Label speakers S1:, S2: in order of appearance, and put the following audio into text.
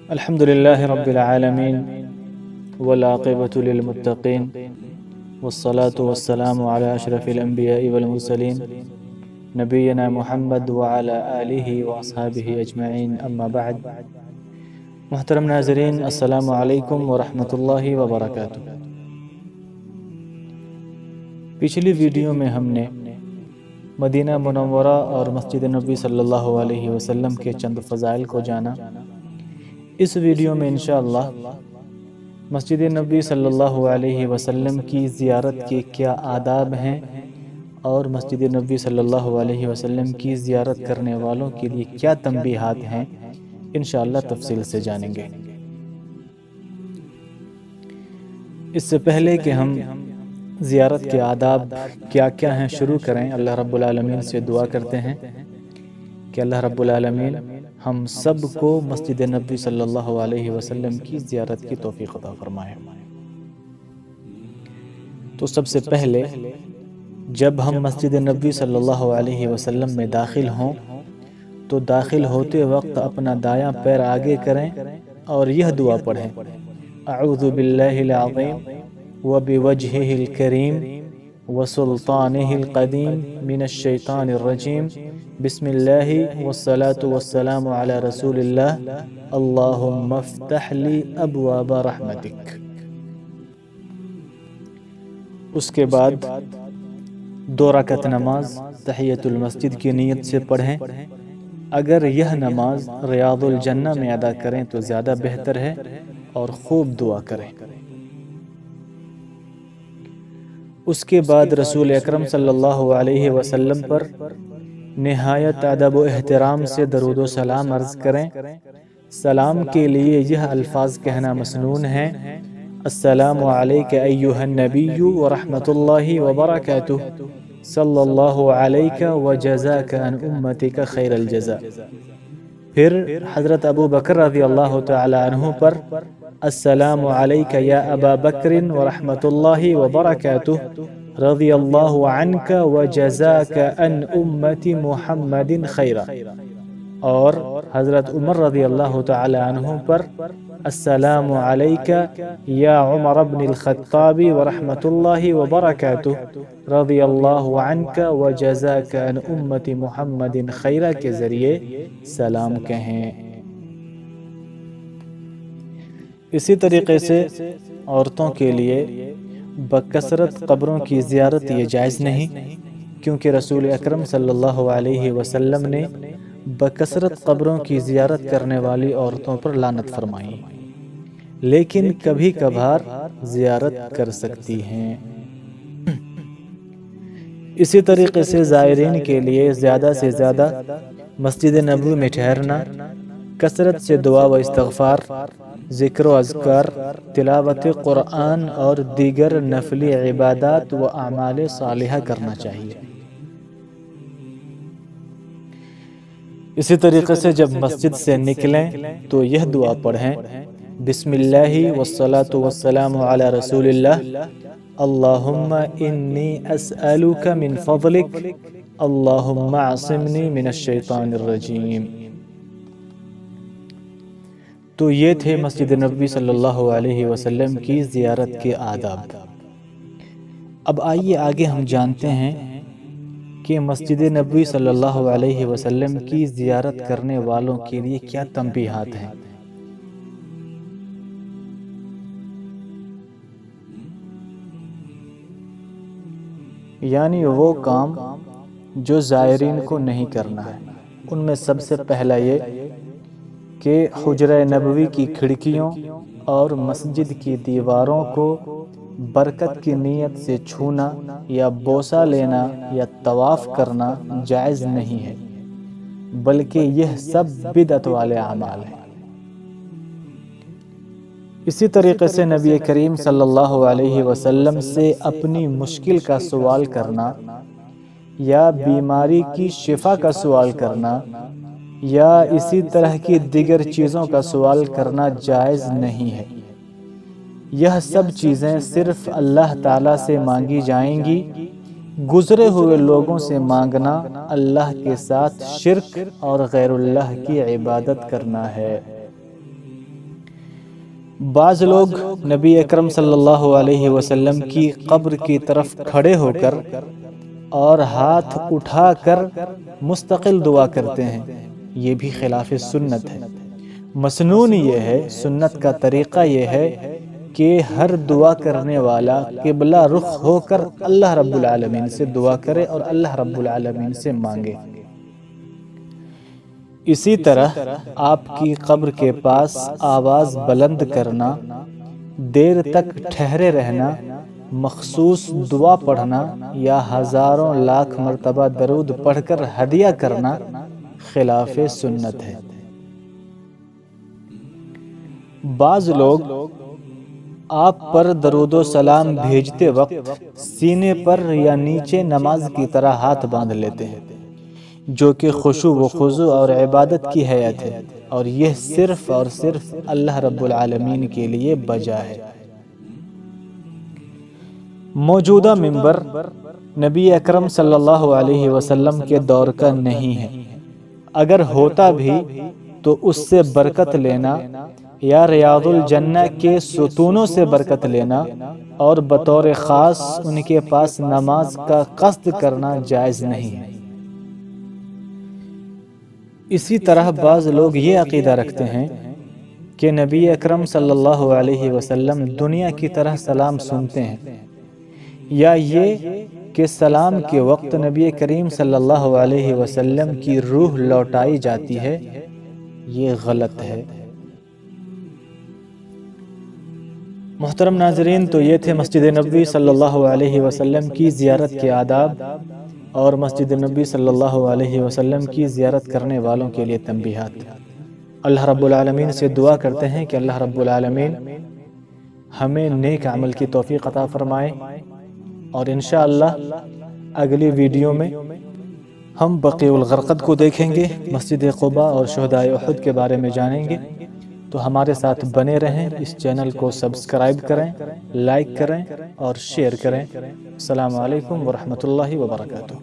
S1: الحمد لله رب العالمين والعاقبة للمتقين والصلاة والسلام على أشرف الأنبياء والمرسلين نبينا محمد وعلى آله وأصحابه أجمعين أما بعد. محترم ناظرین، السلام علیکم ورحمۃ اللہ وبرکاتہ. پچھلی ویڈیو میں ہم نے مدینہ منورہ اور مسجد نبی صلی اللہ علیہ وسلم کے چند فضائل کو جانا. اس ویڈیو میں انشاءاللہ مسجد نبی صلی اللہ علیہ وسلم کی زیارت کے کیا آداب ہیں اور مسجد نبی صلی اللہ علیہ وسلم کی زیارت کرنے والوں کے لیے کیا تنبیہات ہیں انشاءاللہ تفصیل سے جانیں گے. اس سے پہلے کہ ہم زیارت کے آداب کیا کیا ہیں شروع کریں، اللہ رب العالمین سے دعا کرتے ہیں کہ اللہ رب العالمین ہم سب کو مسجد نبی صلی اللہ علیہ وسلم کی زیارت کی توفیق عطا فرمائے. تو سب سے پہلے جب ہم مسجد نبی صلی اللہ علیہ وسلم میں داخل ہوں تو داخل ہوتے وقت اپنا دایاں پیر آگے کریں اور یہ دعا پڑھیں: اعوذ باللہ العظیم وبوجہہ الکریم وسلطانہ القدیم من الشیطان الرجیم بسم اللہ والصلاة والسلام علی رسول اللہ اللہم افتح لی ابواب رحمتک. اس کے بعد 2 رکعت نماز تحیۃ المسجد کی نیت سے پڑھیں. اگر یہ نماز ریاض الجنہ میں ادا کریں تو زیادہ بہتر ہے اور خوب دعا کریں. اس کے بعد رسول اکرم صلی اللہ علیہ وسلم پر نہایت ادب و احترام سے درود و سلام عرض کریں. سلام کے لیے یہ الفاظ کہنا مسنون ہے: السلام علیک ایہا النبی ورحمۃ اللہ وبرکاتہ صلی اللہ علیک وجزاک عن امتک خیر الجزاء. پھر حضرت ابو بکر رضی اللہ تعالی عنہ پر السلام علیک یا ابا بکر ورحمۃ اللہ وبرکاتہ رضی اللہ عنک وجزاک عن امت محمد خیرا. اور حضرت عمر رضی اللہ تعالی عنہ پر السلام علیک یا عمر بن الخطاب ورحمۃ اللہ وبرکاتہ رضی اللہ عنک وجزاک عن امت محمد خیرا کے ذریعے سلام کہیں. اسی طریقے سے عورتوں کے لیے بکثرت قبروں کی زیارت یہ جائز نہیں، کیونکہ رسول اکرم صلی اللہ علیہ وسلم نے بکثرت قبروں کی زیارت کرنے والی عورتوں پر لعنت فرمائی، لیکن کبھی کبھار زیارت کر سکتی ہیں. اسی طریقے سے زائرین کے لیے زیادہ سے زیادہ مسجد نبوی میں ٹھہرنا، کثرت سے دعا و استغفار، ذکر و اذکار، تلاوت قرآن اور دیگر نفلی عبادات و اعمال صالحہ کرنا چاہیے. اسی طریقے سے جب مسجد سے نکلیں تو یہ دعا پڑھیں: بسم اللہ والصلاة والسلام علی رسول اللہ اللہم انی اسألک من فضلک اللہم عصمنی من الشیطان الرجیم. تو یہ تھے مسجد نبی صلی اللہ علیہ وسلم کی زیارت کے آداب. اب آئیے آگے ہم جانتے ہیں کہ مسجد نبی صلی اللہ علیہ وسلم کی زیارت کرنے والوں کے لیے کیا تنبیہات ہیں. یعنی وہ کام جو زائرین کو نہیں کرنا ہے. ان میں سب سے پہلا یہ کہ حجرہ نبوی کی کھڑکیوں اور مسجد کی دیواروں کو برکت کی نیت سے چھونا یا بوسہ لینا یا طواف کرنا جائز نہیں ہے، بلکہ یہ سب بدعت والے اعمال ہیں. اسی طریقے سے نبی کریم صلی اللہ علیہ وسلم سے اپنی مشکل کا سوال کرنا یا بیماری کی شفا کا سوال کرنا یا اسی طرح کی دیگر چیزوں کا سوال کرنا جائز نہیں ہے. یہ سب چیزیں صرف اللہ تعالیٰ سے مانگی جائیں گی. گزرے ہوئے لوگوں سے مانگنا اللہ کے ساتھ شرک اور غیر اللہ کی عبادت کرنا ہے. بعض لوگ نبی اکرم صلی اللہ علیہ وسلم کی قبر کی طرف کھڑے ہو کر اور ہاتھ اٹھا کر مستقل دعا کرتے ہیں، یہ بھی خلاف سنت ہے۔ مسنون یہ ہے، سنت کا طریقہ یہ ہے کہ ہر دعا کرنے والا قبلہ رخ ہو کر اللہ رب العالمین سے دعا کرے اور اللہ رب العالمین سے مانگے۔ اسی طرح آپ کی قبر کے پاس آواز بلند کرنا، دیر تک ٹھہرے رہنا، مخصوص دعا پڑھنا یا ہزاروں لاکھ مرتبہ درود پڑھ کر ہدیہ کرنا خلاف سنت ہے۔ بعض لوگ آپ پر درود و سلام بھیجتے وقت سینے پر یا نیچے نماز کی طرح ہاتھ باندھ لیتے ہیں، جو کہ خشوع و خضوع اور عبادت کی حیت ہے، اور یہ صرف اور صرف اللہ رب العالمین کے لیے بجا ہے۔ موجودہ منبر نبی اکرم صلی اللہ علیہ وسلم کے دور کا نہیں ہے، اگر ہوتا بھی تو اس سے برکت لینا یا ریاض الجنہ کے ستونوں سے برکت لینا اور بطور خاص ان کے پاس نماز کا قصد کرنا جائز نہیں ہے۔ اسی طرح بعض لوگ یہ عقیدہ رکھتے ہیں کہ نبی اکرم صلی اللہ علیہ وسلم دنیا کی طرح سلام سنتے ہیں، یا یہ کہ سلام کے وقت نبی کریم صلی اللہ علیہ وسلم کی روح لوٹائی جاتی ہے، یہ غلط ہے۔ محترم ناظرین، تو یہ تھے مسجد نبوی صلی اللہ علیہ وسلم کی زیارت کے آداب اور مسجد نبوی صلی اللہ علیہ وسلم کی زیارت کرنے والوں کے لیے تنبیہات۔ اللہ رب العالمین سے دعا کرتے ہیں کہ اللہ رب العالمین ہمیں نیک عمل کی توفیق عطا فرمائے، اور انشاءاللہ اگلی ویڈیو میں ہم بقیع الغرقد کو دیکھیں گے، مسجد قباء اور شہدائے احد کے بارے میں جانیں گے۔ تو ہمارے ساتھ بنے رہیں، اس چینل کو سبسکرائب کریں، لائک کریں اور شیئر کریں۔ السلام علیکم ورحمۃ اللہ وبرکاتہ۔